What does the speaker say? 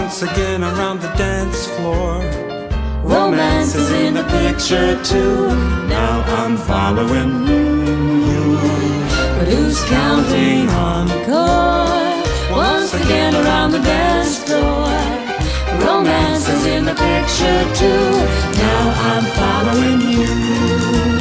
once again around the dance floor. Romance is in the picture too. Now I'm following you. But who's counting on the chord? Once again around the dance floor. Romance is in the picture too. Now I'm following you.